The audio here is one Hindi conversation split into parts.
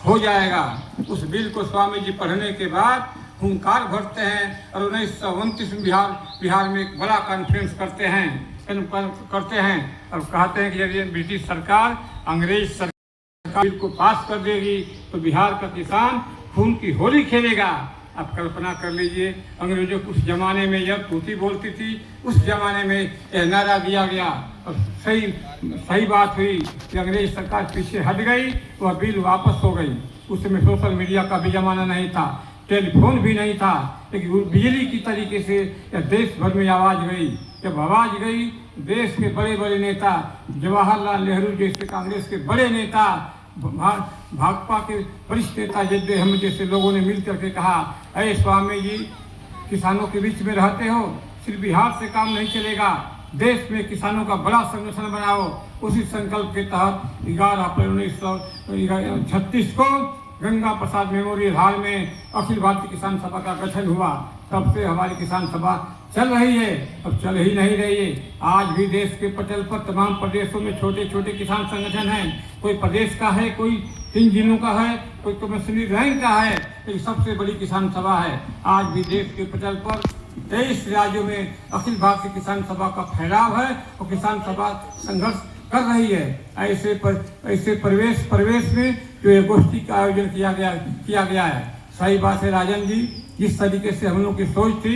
हो जाएगा। उस बिल को स्वामी जी पढ़ने के बाद हुंकार भरते हैं और 1929 में बिहार में एक बड़ा कॉन्फ्रेंस करते हैं और कहते हैं कि यदि ब्रिटिश सरकार अंग्रेज सरकार बिल को पास कर देगी तो बिहार का किसान खून की होली खेलेगा। आप कल्पना कर लीजिए, अंग्रेजों को उस जमाने में जब तूती बोलती थी उस जमाने में यह नारा दिया गया और सही बात हुई कि अंग्रेज सरकार पीछे हट गई, वह बिल वापस हो गई। उस समय सोशल मीडिया का भी जमाना नहीं था, टेलीफोन भी नहीं था, लेकिन बिजली की तरीके से यह देश भर में आवाज़ गई। जब आवाज़ गई, देश के बड़े बड़े नेता, जवाहरलाल नेहरू जैसे कांग्रेस के बड़े नेता, भाजपा के वरिष्ठ नेता जैसे हम जैसे लोगों ने मिल करके कहा, अरे स्वामी जी किसानों के बीच में रहते हो, सिर्फ बिहार से काम नहीं चलेगा, देश में किसानों का बड़ा संगठन बनाओ। उसी संकल्प के तहत 11 अप्रैल 1936 को गंगा प्रसाद मेमोरियल हॉल में अखिल भारतीय किसान सभा का गठन हुआ। तब से हमारी किसान सभा चल रही है, अब चल ही नहीं रही है। आज भी देश के पटल पर तमाम प्रदेशों में छोटे छोटे किसान संगठन हैं। कोई प्रदेश का है, कोई 3 जिलों का है, कोई कमिश्नरी रैंक का है, तो सबसे बड़ी किसान सभा है। आज भी देश के पटल पर 23 राज्यों में अखिल भारतीय किसान सभा का फैलाव है और किसान सभा संघर्ष कर रही है। ऐसे परिवेश में जो ये गोष्ठी का आयोजन किया गया है। सही बात है राजन जी, जिस तरीके से हम लोग की सोच थी,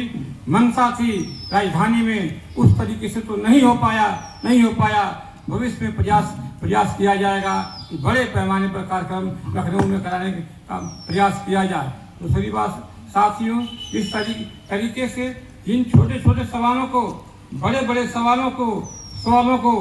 मंशा थी राजधानी में, उस तरीके से तो नहीं हो पाया। भविष्य में प्रयास किया जाएगा कि बड़े पैमाने पर कार्यक्रम लखनऊ में कराने का प्रयास किया जाए। दूसरी बात साथियों, इस तरीके से इन छोटे छोटे सवालों को, बड़े बड़े सवालों को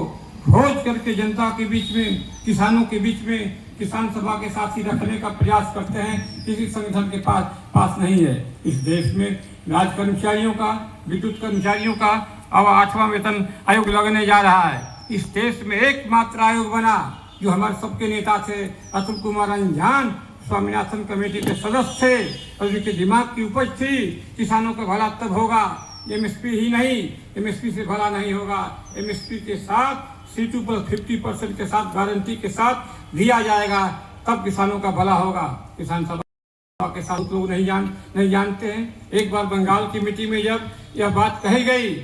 खोज करके जनता के बीच में, किसानों के बीच में किसान सभा के साथ ही रखने का प्रयास करते हैं। किसी संगठन के पास नहीं है। इस देश में राज कर्मचारियों का, विद्युत कर्मचारियों का अब 8वां वेतन आयोग लगने जा रहा है। इस देश में एकमात्र आयोग बना जो हमारे सबके नेता थे, अतुल कुमार अंजान स्वामीनाथन कमेटी के सदस्य थे और उनके दिमाग की उपज थी किसानों का भला तब होगा, एमएसपी ही नहीं, एमएसपी से भला नहीं होगा। एमएसपी के साथ C2 पर 50% के साथ गारंटी के साथ दिया जाएगा, तब किसानों का भला होगा। किसान सभा के साथ लोग नहीं जानते हैं। एक बार बंगाल की मिट्टी में जब यह बात कही गई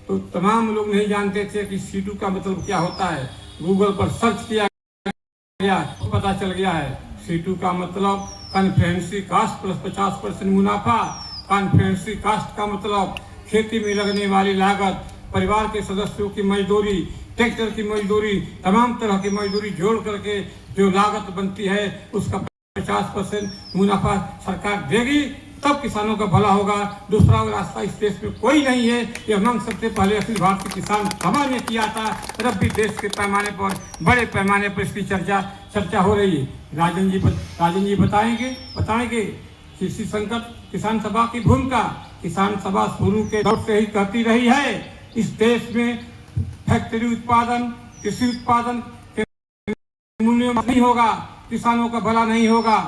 तो तमाम लोग नहीं जानते थे कि C2 का मतलब क्या होता है। गूगल पर सर्च किया गया तो पता चल गया है। C2 का मतलब कन्फ्रेंसी कास्ट प्लस 50% मुनाफा। कन्फ्रेंसी कास्ट का मतलब खेती में लगने वाली लागत, परिवार के सदस्यों की मजदूरी, ट्रैक्टर की मजदूरी, तमाम तरह की मजदूरी जोड़ करके जो लागत बनती है उसका 50% मुनाफा सरकार देगी, तब किसानों का भला होगा। दूसरा रास्ता इस देश में कोई नहीं है। ये हम सबसे पहले अखिल भारतीय किसान सभा ने किया था। अब भी देश के पैमाने पर, बड़े पैमाने पर इसकी चर्चा हो रही है। राजन जी बताएंगे कृषि संकट, किसान सभा की भूमिका। किसान सभा शुरू के दौर से ही कहती रही है, इस देश में फैक्ट्री उत्पादन, कृषि उत्पादन के मूल्य में नहीं होगा, किसानों का भला नहीं होगा।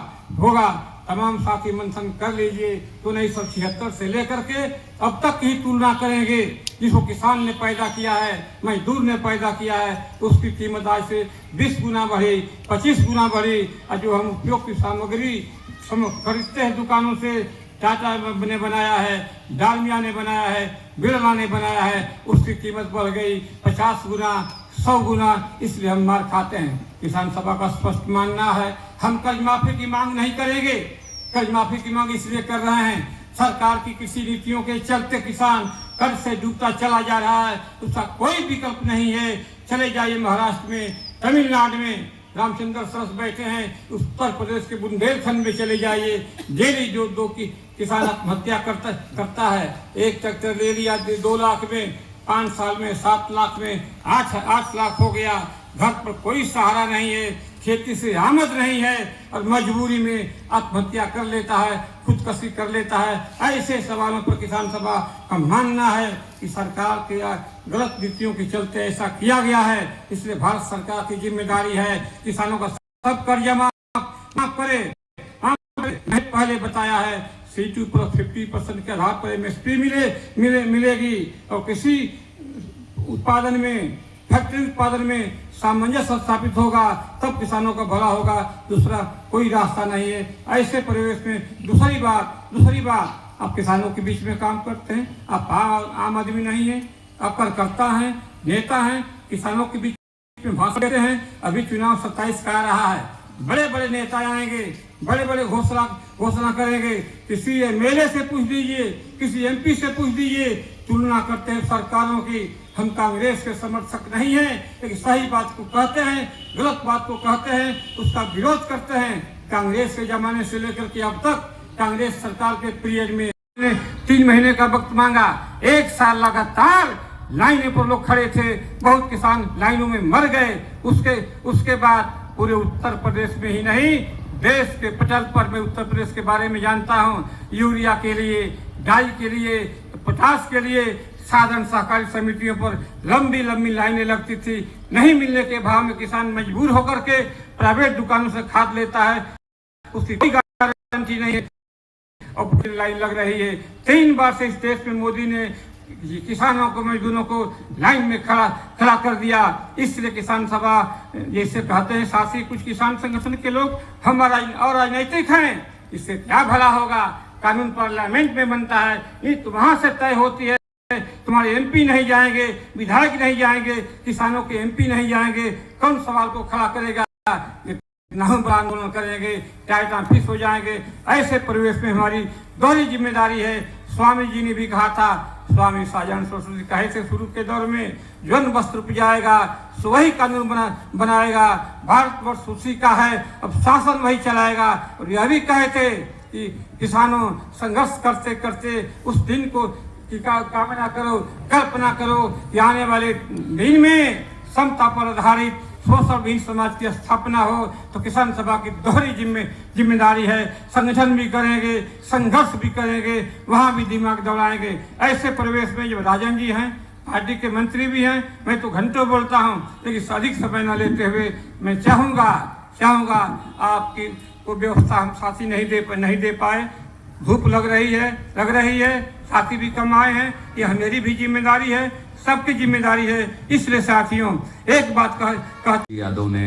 तमाम साथी मंथन कर लीजिए तो 1976 से लेकर के अब तक ही तुलना करेंगे। जिसको किसान ने पैदा किया है, मजदूर ने पैदा किया है, उसकी कीमत आज से 20 गुना बढ़ी, 25 गुना बढ़ी। और जो हम उपयोग की सामग्री खरीदते हैं दुकानों से, टाटा ने बनाया है, डालमिया ने बनाया है, बिरला ने बनाया है, उसकी कीमत बढ़ गई 50 गुना, 100 गुना। इसलिए हम मार खाते हैं। किसान सभा का स्पष्ट मानना है, हम कर्ज माफी की मांग नहीं करेंगे। कर्ज माफी की मांग इसलिए कर रहे हैं, सरकार की कृषि नीतियों के चलते किसान कर्ज से डूबता चला जा रहा है। उसका कोई विकल्प नहीं है। चले जाइए महाराष्ट्र में, तमिलनाडु में रामचंद्र सरस बैठे हैं, उत्तर प्रदेश के बुंदेलखंड में चले जाइए, डेली जो 2 की किसान आत्महत्या करता है। एक ट्रैक्टर ले लिया 2 लाख में, 5 साल में 7 लाख में 8 लाख हो गया। घर पर कोई सहारा नहीं है, खेती से आमद नहीं है और मजबूरी में आत्महत्या कर लेता है, खुदकशी कर लेता है। ऐसे सवालों पर किसान सभा का मानना है कि सरकार के गलत नीतियों के चलते ऐसा किया गया है। इसलिए भारत सरकार की जिम्मेदारी है किसानों का सब कर्ज माफ करे। मैंने पहले बताया है, C2 पर 50% के आधार पर MSP मिलेगी और कृषि उत्पादन में फैक्ट्री उत्पादन में सामंजस्य स्थापित होगा, तब किसानों का भला होगा, दूसरा कोई रास्ता नहीं है। ऐसे परिवेश में दूसरी बात आप किसानों के बीच में काम करते हैं, आप आम आदमी नहीं है, आप कार्यकर्ता हैं, नेता हैं, किसानों के बीच में भाषण देते हैं। अभी चुनाव 27 का आ रहा है, बड़े बड़े नेता आएंगे, बड़े बड़े घोषणा करेंगे। किसी एमएलए से पूछ दीजिए, किसी एमपी से पूछ दीजिए, तुलना करते हैं सरकारों की। हम कांग्रेस के समर्थक नहीं हैं, लेकिन सही बात को कहते हैं, गलत बात को कहते हैं, उसका विरोध करते हैं। कांग्रेस के जमाने से लेकर के अब तक कांग्रेस सरकार के पीरियड में 3 महीने का वक्त मांगा, 1 साल लगातार लाइनों पर लोग खड़े थे, बहुत किसान लाइनों में मर गए। उसके बाद पूरे उत्तर प्रदेश में ही नहीं, देश के पटल पर मैं उत्तर प्रदेश के बारे में जानता हूँ। यूरिया के लिए, डाई के लिए, पोटाश के लिए साधारण सहकारी समितियों पर लंबी लाइनें लगती थी। नहीं मिलने के भाव में किसान मजबूर होकर के प्राइवेट दुकानों से खाद लेता है, उसकी कोई गारंटी नहीं है और लाइन लग रही है। 3 बार से इस देश में मोदी ने किसानों को, मजदूरों को लाइन में खड़ा कर दिया। इसलिए किसान सभा जैसे कहते हैं शासी कुछ किसान संगठन के लोग, हमारा और राजनीतिक हैं, इससे क्या भला होगा। कानून पार्लियामेंट में बनता है, ये तो वहां से तय होती है। तुम्हारे एमपी नहीं जाएंगे, विधायक नहीं जाएंगे, किसानों के एमपी नहीं जाएंगे, कौन सवाल को खड़ा करेगा। आंदोलन करेंगे, टाइट फिस हो जाएंगे। ऐसे परिवेश में हमारी दोहरी जिम्मेदारी है। स्वामी जी ने भी कहा था, स्वामी साजन सरस्वती कहे थे शुरू के दौर में, जन वस्त्र उपजाएगा सो वही कानून बनाएगा, भारतवर्ष उसी का है, अब शासन वही चलाएगा। और यह भी कहे थे कि किसानों संघर्ष करते करते उस दिन को कामना करो, कल्पना करो कि आने वाले दिन में समता पर आधारित शोषणहीन समाज की स्थापना हो। तो किसान सभा की दोहरी जिम्मेदारी है। संगठन भी करेंगे, संघर्ष भी करेंगे, वहां भी दिमाग दौड़ाएंगे। ऐसे परिवेश में जब राजन जी हैं, पार्टी के मंत्री भी हैं, मैं तो घंटों बोलता हूं, लेकिन अधिक समय न लेते हुए मैं चाहूंगा आपकी को व्यवस्था हम साथी नहीं दे पाए। धूप लग रही है, साथी भी कम आए हैं, यह मेरी भी जिम्मेदारी है, सबकी जिम्मेदारी है। इसलिए साथियों एक बात यादव ने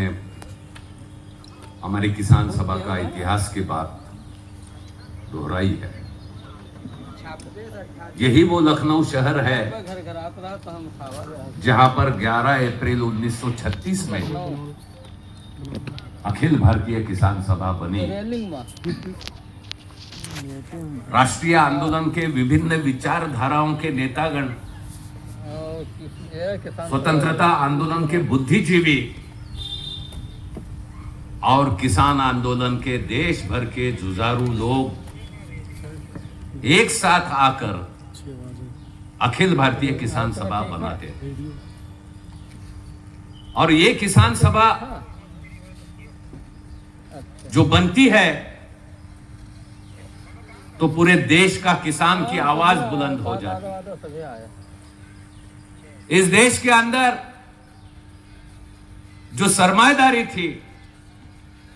हमारी किसान सभा का इतिहास की बात दोहराई है। यही वो लखनऊ शहर है जहां पर 11 अप्रैल 1936 में अखिल भारतीय किसान सभा बनी। राष्ट्रीय आंदोलन के विभिन्न विचारधाराओं के नेतागण, स्वतंत्रता आंदोलन के बुद्धिजीवी और किसान आंदोलन के देश भर के जुझारू लोग एक साथ आकर अखिल भारतीय किसान सभा बनाते थे। और ये किसान सभा जो बनती है तो पूरे देश का किसान की आवाज बुलंद हो जाती है। इस देश के अंदर जो सरमाएदारी थी,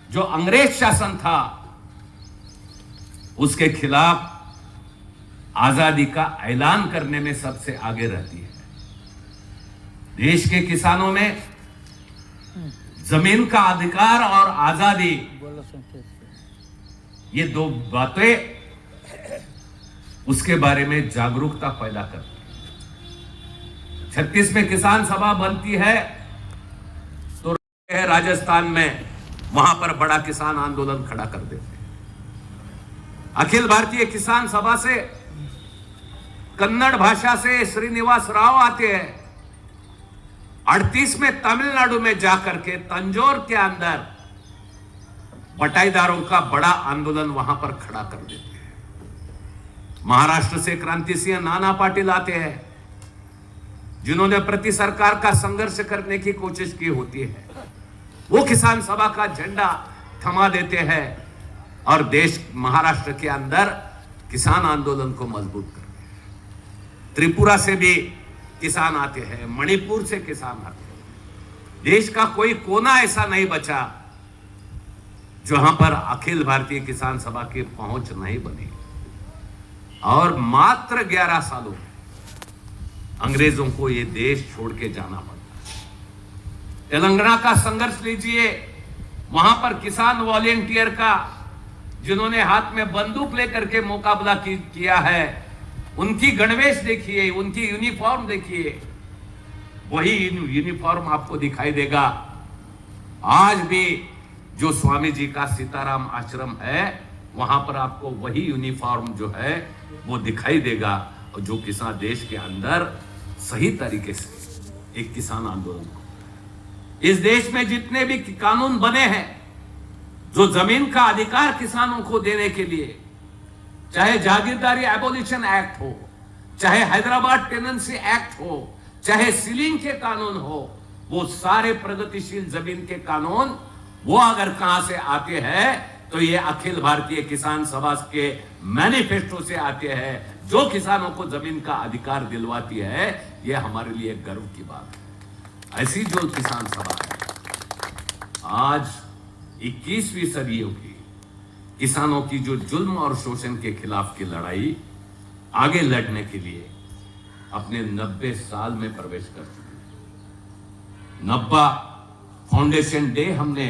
जो अंग्रेज शासन था, उसके खिलाफ आजादी का ऐलान करने में सबसे आगे रहती है। देश के किसानों में जमीन का अधिकार और आजादी, ये 2 बातें उसके बारे में जागरूकता पैदा करती है। 36 में किसान सभा बनती है तो राजस्थान में वहां पर बड़ा किसान आंदोलन खड़ा कर देते हैं। अखिल भारतीय किसान सभा से कन्नड़ भाषा से श्रीनिवास राव आते हैं। 38 में तमिलनाडु में जाकर के तंजौर के अंदर बटाईदारों का बड़ा आंदोलन वहां पर खड़ा कर देते हैं। महाराष्ट्र से क्रांति सिंह नाना पाटिल आते हैं, जिन्होंने प्रति सरकार का संघर्ष करने की कोशिश की होती है। वो किसान सभा का झंडा थमा देते हैं और देश महाराष्ट्र के अंदर किसान आंदोलन को मजबूत करते हैं। त्रिपुरा से भी किसान आते हैं, मणिपुर से किसान आते हैं। देश का कोई कोना ऐसा नहीं बचा जहां पर अखिल भारतीय किसान सभा की पहुंच नहीं बनी। और मात्र 11 सालों में अंग्रेजों को यह देश छोड़ के जाना पड़ा। तेलंगाना का संघर्ष लीजिए, वहां पर किसान वॉलेंटियर का जिन्होंने हाथ में बंदूक लेकर के मुकाबला किया है, उनकी गणवेश देखिए, उनकी यूनिफॉर्म देखिए, वही यूनिफॉर्म आपको दिखाई देगा। आज भी जो स्वामी जी का सीताराम आश्रम है, वहां पर आपको वही यूनिफॉर्म जो है वो दिखाई देगा। और जो किसान देश के अंदर सही तरीके से एक किसान आंदोलन को, इस देश में जितने भी कानून बने हैं जो जमीन का अधिकार किसानों को देने के लिए, चाहे जागीरदारी एबोलिशन एक्ट हो, चाहे हैदराबाद टेनेंसी एक्ट हो, चाहे सीलिंग के कानून हो, वो सारे प्रगतिशील जमीन के कानून वो अगर कहां से आते हैं तो ये अखिल भारतीय किसान सभा के मैनिफेस्टो से आते हैं, जो किसानों को जमीन का अधिकार दिलवाती है। ये हमारे लिए गर्व की बात है। ऐसी जो किसान सभा है, आज 21वीं सदियों की किसानों की जो जुल्म और शोषण के खिलाफ की लड़ाई आगे लड़ने के लिए अपने 90 साल में प्रवेश कर चुकी है। 90 फाउंडेशन डे हमने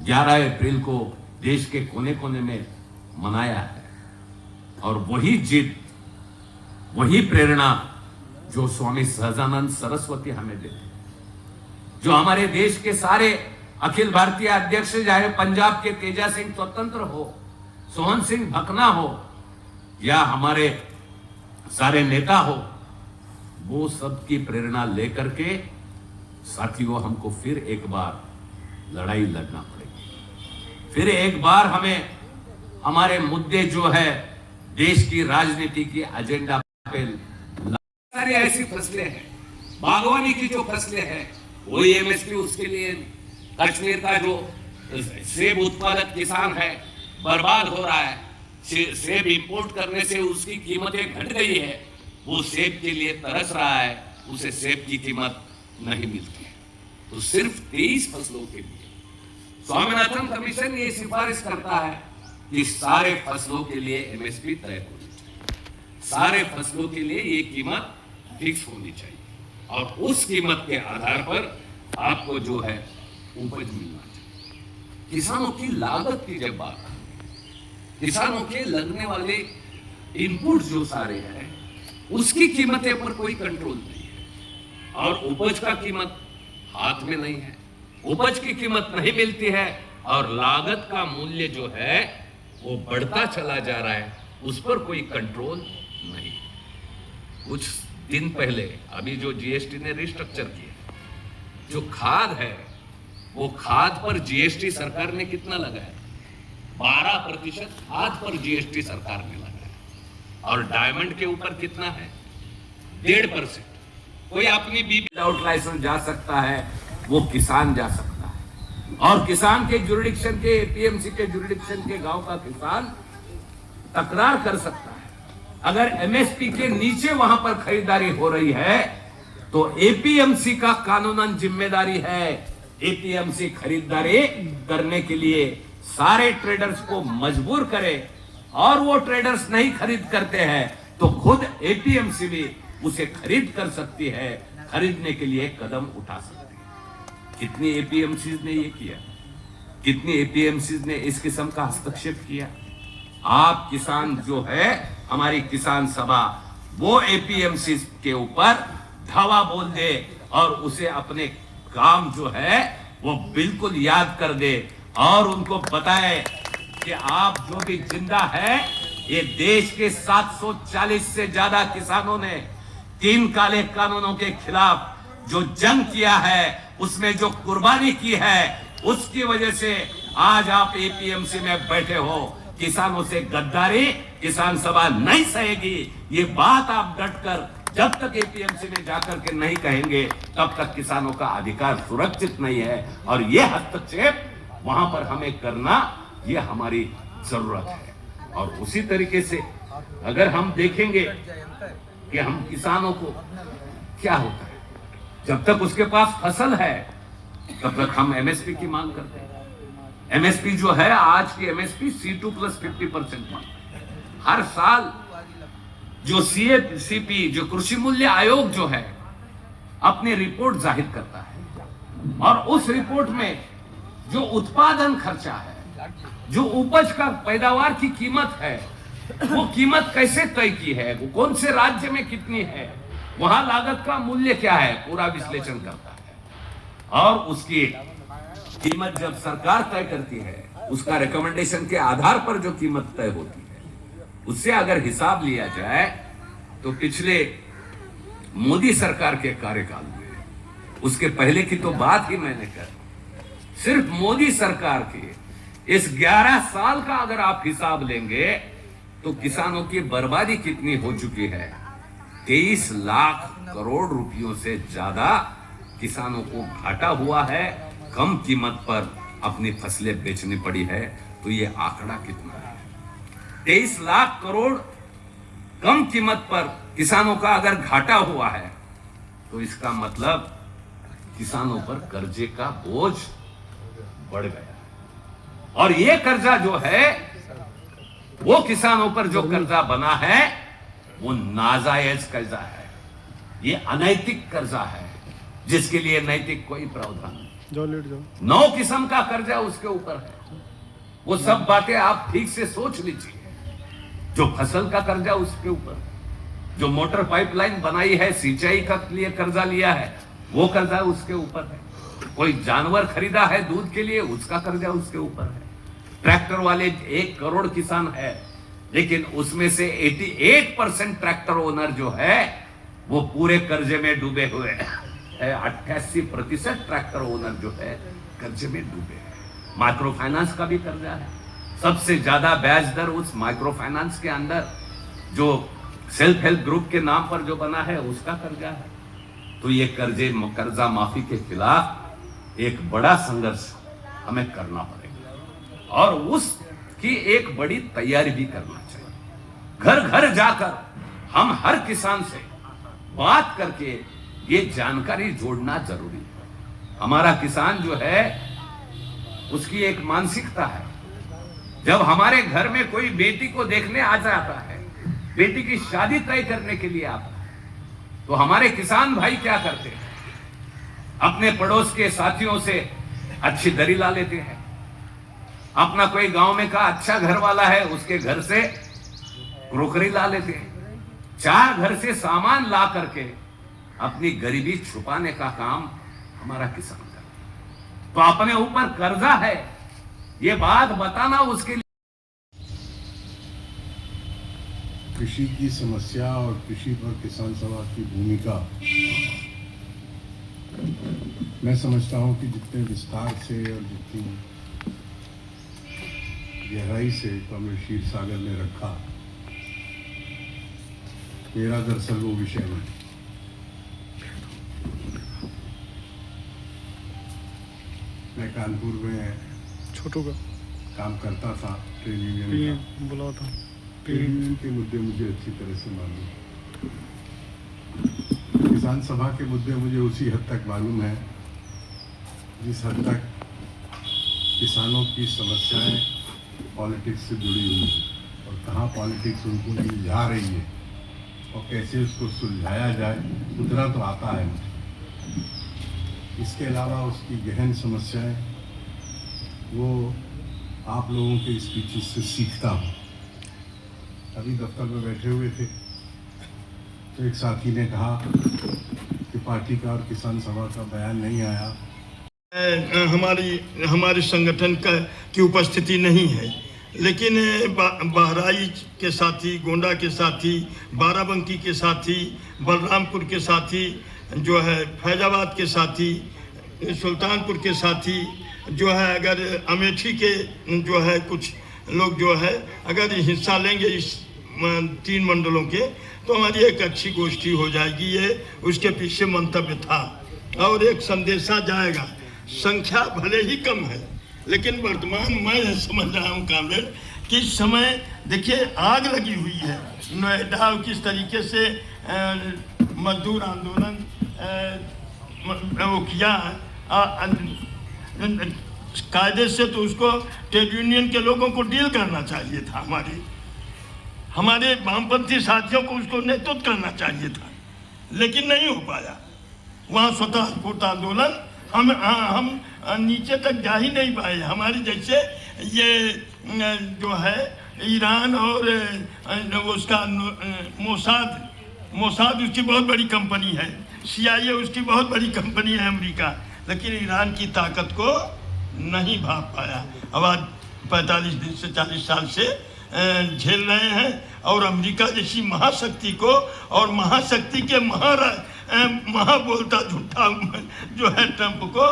11 अप्रैल को देश के कोने कोने में मनाया है, और वही जिद, वही प्रेरणा जो स्वामी सहजानंद सरस्वती हमें देते, जो हमारे देश के सारे अखिल भारतीय अध्यक्ष, चाहे पंजाब के तेजा सिंह स्वतंत्र हो, सोहन सिंह भकना हो, या हमारे सारे नेता हो, वो सब की प्रेरणा लेकर के साथियों हमको फिर एक बार लड़ाई लड़ना पड़ेगी। फिर एक बार हमें हमारे मुद्दे जो है देश की राजनीति की एजेंडा पे, सारी ऐसी फसलें हैं, बागवानी की जो फसलें हैं, वही एमएसपी, उसके लिए कश्मीर का जो सेब उत्पादक किसान है बर्बाद हो रहा है। सेब इंपोर्ट करने से उसकी कीमतें घट गई है, वो सेब के लिए तरस रहा है, उसे सेब की कीमत नहीं मिलती है। तो सिर्फ 23 फसलों के लिए स्वामीनाथन कमीशन ये सिफारिश करता है कि सारे फसलों के लिए एमएसपी तय होनी चाहिए, सारे फसलों के लिए ये कीमत फिक्स होनी चाहिए, और उस कीमत के आधार पर आपको जो है उपज मिलना चाहिए। किसानों की लागत की जब बात, किसानों के लगने वाले इनपुट जो सारे हैं, उसकी कीमतें पर कोई कंट्रोल नहीं है, और उपज का कीमत हाथ में नहीं है, उपज की कीमत नहीं मिलती है, और लागत का मूल्य जो है वो बढ़ता चला जा रहा है, उस पर कोई कंट्रोल नहीं। कुछ दिन पहले अभी जो जीएसटी ने रिस्ट्रक्चर किया, जो खाद है, वो खाद पर जीएसटी सरकार ने कितना लगाया? 12% खाद पर जीएसटी सरकार ने लगाया, और डायमंड के ऊपर कितना है? 1.5%। कोई अपनी बीबी विदाउट लाइसेंस जा सकता है, वो किसान जा सकता है, और किसान के जुरिडिक्शन के, एपीएमसी के जुरिडिक्शन के गांव का किसान तकरार कर सकता है। अगर एमएसपी के नीचे वहां पर खरीदारी हो रही है तो एपीएमसी का कानूनन जिम्मेदारी है एपीएमसी खरीदारी करने के लिए सारे ट्रेडर्स को मजबूर करे, और वो ट्रेडर्स नहीं खरीद करते हैं तो खुद एपीएमसी भी उसे खरीद कर सकती है, खरीदने के लिए कदम उठा सकती है। कितनी एपीएमसीज ने ये किया, कितनी एपीएमसीज ने इस किस्म का हस्तक्षेप किया। आप किसान जो है, हमारी किसान सभा वो एपीएमसीज के ऊपर धावा बोल दे, और उसे अपने काम जो है वो बिल्कुल याद कर दे, और उनको बताए कि आप जो भी जिंदा है, ये देश के 740 से ज्यादा किसानों ने 3 काले कानूनों के खिलाफ जो जंग किया है, उसमें जो कुर्बानी की है, उसकी वजह से आज आप एपीएमसी में बैठे हो। किसानों से गद्दारी किसान सभा नहीं सहेगी। ये बात आप डटकर जब तक एपीएमसी में जाकर के नहीं कहेंगे, तब तक किसानों का अधिकार सुरक्षित नहीं है, और ये हस्तक्षेप वहां पर हमें करना, ये हमारी जरूरत है। और उसी तरीके से अगर हम देखेंगे कि हम किसानों को क्या होता है, जब तक उसके पास फसल है तब तक हम एमएसपी की मांग करते हैं। एमएसपी जो है, आज की एमएसपी C2 + 50% मांग। हर साल जो CACP, जो कृषि मूल्य आयोग जो है, अपनी रिपोर्ट जाहिर करता है, और उस रिपोर्ट में जो उत्पादन खर्चा है, जो उपज का पैदावार की कीमत है, वो कीमत कैसे तय की है, वो कौन से राज्य में कितनी है, वहां लागत का मूल्य क्या है, पूरा विश्लेषण करता है। और उसकी कीमत जब सरकार तय करती है, उसका रिकमेंडेशन के आधार पर जो कीमत तय होती है, उससे अगर हिसाब लिया जाए तो पिछले मोदी सरकार के कार्यकाल में, उसके पहले की तो बात ही मैंने कर, सिर्फ मोदी सरकार के इस 11 साल का अगर आप हिसाब लेंगे तो किसानों की बर्बादी कितनी हो चुकी है। 23 लाख करोड़ रुपयों से ज्यादा किसानों को घाटा हुआ है, कम कीमत पर अपनी फसलें बेचनी पड़ी है। तो ये आंकड़ा कितना है? 23 लाख करोड़ कम कीमत पर किसानों का अगर घाटा हुआ है तो इसका मतलब किसानों पर कर्जे का बोझ बढ़ गया। और ये कर्जा जो है, वो किसानों पर जो कर्जा बना है, वो नाजायज कर्जा है, ये अनैतिक कर्जा है, जिसके लिए नैतिक कोई प्रावधान नहीं। 9 किस्म का कर्जा उसके ऊपर है। वो सब बातें आप ठीक से सोच लीजिए। जो फसल का कर्जा उसके ऊपर, जो मोटर पाइपलाइन बनाई है, सिंचाई का लिए कर्जा लिया है, वो कर्जा उसके ऊपर है। कोई जानवर खरीदा है दूध के लिए, उसका कर्जा उसके ऊपर है। ट्रैक्टर वाले 1 करोड़ किसान है, लेकिन उसमें से 88% ट्रैक्टर ओनर जो है वो पूरे कर्जे में डूबे हुए हैं। 88% ट्रैक्टर ओनर जो है कर्जे में डूबे हैं। माइक्रो फाइनेंस का भी कर्जा है। सबसे ज्यादा ब्याज दर उस माइक्रो फाइनेंस के अंदर जो सेल्फ हेल्प ग्रुप के नाम पर जो बना है, उसका कर्जा है। तो ये कर्जा माफी के खिलाफ एक बड़ा संघर्ष हमें करना पड़ेगा और उसकी एक बड़ी तैयारी भी करना चाहिए। घर घर जाकर हम हर किसान से बात करके ये जानकारी जोड़ना जरूरी है। हमारा किसान जो है, उसकी एक मानसिकता है। जब हमारे घर में कोई बेटी को देखने आ जाता है, बेटी की शादी तय करने के लिए आता है, तो हमारे किसान भाई क्या करते हैं? अपने पड़ोस के साथियों से अच्छी दरी ला लेते हैं। अपना कोई गांव में का अच्छा घर वाला है, उसके घर से क्रोकरी ला लेते हैं। 4 घर से सामान ला करके अपनी गरीबी छुपाने का काम हमारा किसान करता है। तो अपने ऊपर कर्जा है, ये बात बताना उसके लिए। कृषि की समस्या और कृषि पर किसान सभा की भूमिका, मैं समझता हूं कि जितने विस्तार से और जितनी गहराई से कॉमरेड क्षीर सागर ने रखा, मेरा दरअसल वो विषय नहीं। मैं कानपुर में छोटू का काम करता था, ट्रेड यूनियन का। बुला था। ट्रेड यूनियन के मुद्दे मुझे अच्छी तरह से मालूम। किसान सभा के मुद्दे मुझे उसी हद तक मालूम है जिस हद तक किसानों की समस्याएं पॉलिटिक्स से जुड़ी हुई है और कहाँ पॉलिटिक्स उनको उलझा रही है और कैसे उसको सुलझाया जाए, उतना तो आता है मुझे। इसके अलावा उसकी गहन समस्याएं वो आप लोगों के स्पीचेस से सीखता हूँ। अभी दफ्तर में बैठे हुए थे तो एक साथी ने कहा कि पार्टी का और किसान सभा का बयान नहीं आया। हमारे संगठन की उपस्थिति नहीं है, लेकिन बहराइच के साथी, गोंडा के साथी, बाराबंकी के साथी, बलरामपुर के साथी, जो है फैजाबाद के साथी, सुल्तानपुर के साथी, जो है अगर अमेठी के जो है कुछ लोग जो है अगर हिस्सा लेंगे इस 3 मंडलों के, तो हमारी एक अच्छी गोष्ठी हो जाएगी। ये उसके पीछे मंतव्य था और एक संदेशा जाएगा। संख्या भले ही कम है, लेकिन वर्तमान मैं समझ रहा हूँ कामरेड कि इस समय देखिए आग लगी हुई है नोएडा। किस तरीके से मजदूर आंदोलन वो किया कायदे से, तो उसको ट्रेड यूनियन के लोगों को डील करना चाहिए था। हमारे वामपंथी साथियों को उसको नेतृत्व करना चाहिए था, लेकिन नहीं हो पाया। वहाँ स्वतः स्फूर्त आंदोलन हम नीचे तक जा ही नहीं पाए। हमारे जैसे ये जो है ईरान और उसका मोसाद उसकी बहुत बड़ी कंपनी है, CIA उसकी बहुत बड़ी कंपनी है अमेरिका, लेकिन ईरान की ताकत को नहीं भाप पाया। अब आज 45 दिन से 40 साल से झेल रहे हैं, और अमेरिका जैसी महाशक्ति को और महाशक्ति के महा बोलता झूठा जो है ट्रंप को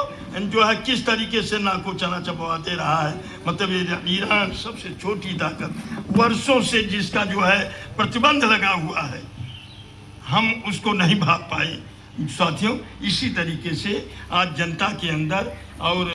जो है किस तरीके से नाको चना चबवा दे रहा है। मतलब ईरान सबसे छोटी ताकत, वर्षों से जिसका जो है प्रतिबंध लगा हुआ है, हम उसको नहीं भाग पाए। साथियों, इसी तरीके से आज जनता के अंदर और